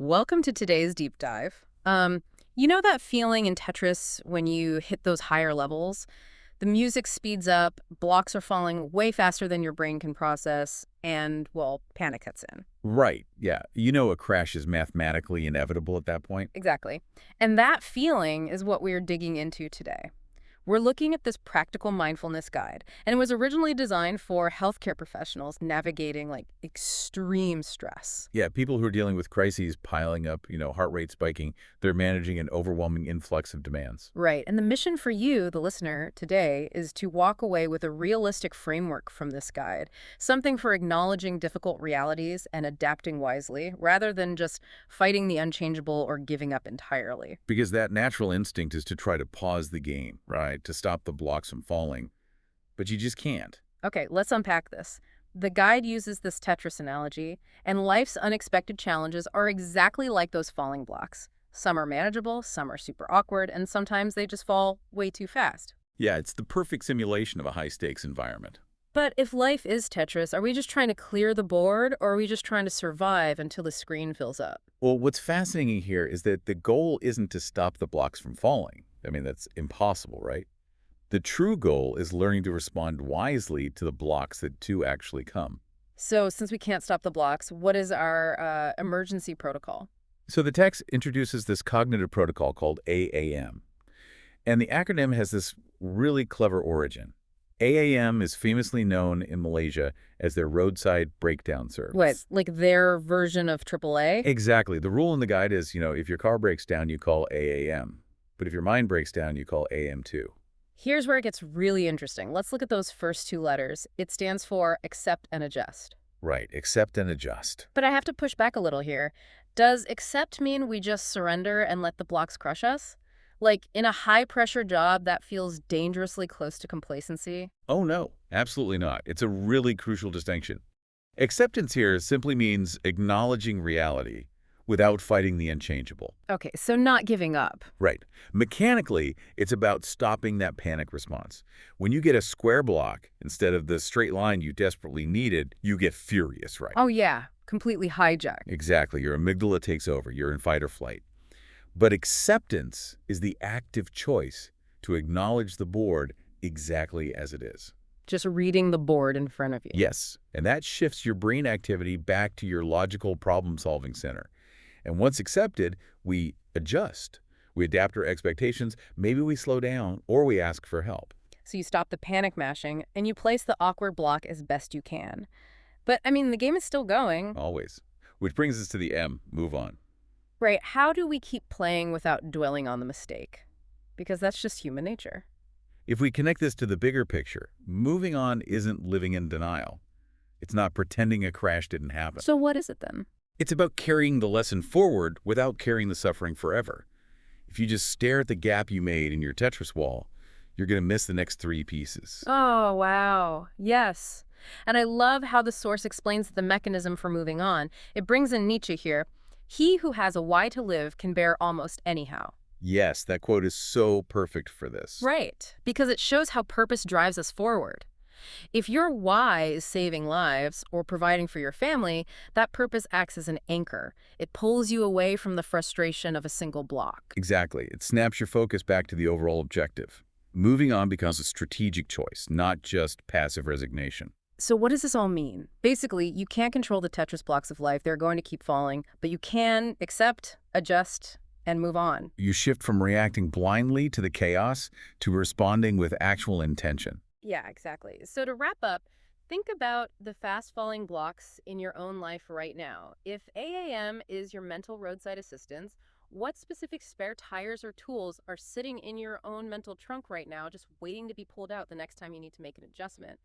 Welcome to today's deep dive. You know that feeling in Tetris when you hit those higher levels? The music speeds up, blocks are falling way faster than your brain can process, and, well, panic sets in. Right. Yeah. A crash is mathematically inevitable at that point. Exactly. And that feeling is what we're digging into today. We're looking at this practical mindfulness guide, and it was originally designed for healthcare professionals navigating extreme stress. Yeah. People who are dealing with crises piling up, heart rate spiking, they're managing an overwhelming influx of demands. Right. And the mission for you, the listener, today is to walk away with a realistic framework from this guide, something for acknowledging difficult realities and adapting wisely, rather than just fighting the unchangeable or giving up entirely. Because that natural instinct is to try to pause the game, right? To stop the blocks from falling. But you just can't. Okay, let's unpack this. The guide uses this Tetris analogy, and life's unexpected challenges are exactly like those falling blocks. Some are manageable, some are super awkward, and sometimes they just fall way too fast. Yeah, it's the perfect simulation of a high-stakes environment. But if life is Tetris, are we just trying to clear the board, or are we just trying to survive until the screen fills up? Well, what's fascinating here is that the goal isn't to stop the blocks from falling. I mean, that's impossible, right? The true goal is learning to respond wisely to the blocks that do actually come. So since we can't stop the blocks, what is our emergency protocol? So the text introduces this cognitive protocol called AAM. And the acronym has this really clever origin. AAM is famously known in Malaysia as their roadside breakdown What, service. like their version of AAA? Exactly. The rule in the guide is, if your car breaks down, you call AAM. But if your mind breaks down, you call AM2. Here's where it gets really interesting. Let's look at those first two letters. It stands for accept and adjust. Right. Accept and adjust. But I have to push back a little here. Does accept mean we just surrender and let the blocks crush us? Like in a high-pressure job that feels dangerously close to complacency? Oh, no. Absolutely not. It's a really crucial distinction. Acceptance here simply means acknowledging reality without fighting the unchangeable. Okay, so not giving up. Right. Mechanically, it's about stopping that panic response. When you get a square block instead of the straight line you desperately needed, you get furious, right? Oh yeah, completely hijacked. Exactly. Your amygdala takes over. You're in fight or flight. But acceptance is the active choice to acknowledge the board exactly as it is. Just reading the board in front of you. Yes, and that shifts your brain activity back to your logical problem-solving center. And once accepted, we adjust. We adapt our expectations, maybe we slow down, or we ask for help. So you stop the panic mashing and you place the awkward block as best you can. But, I mean, the game is still going. Always. Which brings us to the M, move on. Right, how do we keep playing without dwelling on the mistake? Because that's just human nature. If we connect this to the bigger picture, moving on isn't living in denial. It's not pretending a crash didn't happen. So what is it then? It's about carrying the lesson forward without carrying the suffering forever. If you just stare at the gap you made in your Tetris wall, you're going to miss the next three pieces. Oh, wow. Yes. And I love how the source explains the mechanism for moving on. It brings in Nietzsche here. He who has a why to live can bear almost anyhow. Yes, that quote is so perfect for this. Right, because it shows how purpose drives us forward. If your why is saving lives or providing for your family, that purpose acts as an anchor. It pulls you away from the frustration of a single block. Exactly. It snaps your focus back to the overall objective. Moving on becomes a strategic choice, not just passive resignation. So what does this all mean? Basically, you can't control the Tetris blocks of life. They're going to keep falling, but you can accept, adjust, and move on. You shift from reacting blindly to the chaos to responding with actual intention. Yeah, exactly. So to wrap up, think about the fast-falling blocks in your own life right now. If AAM is your mental roadside assistance, what specific spare tires or tools are sitting in your own mental trunk right now, just waiting to be pulled out the next time you need to make an adjustment?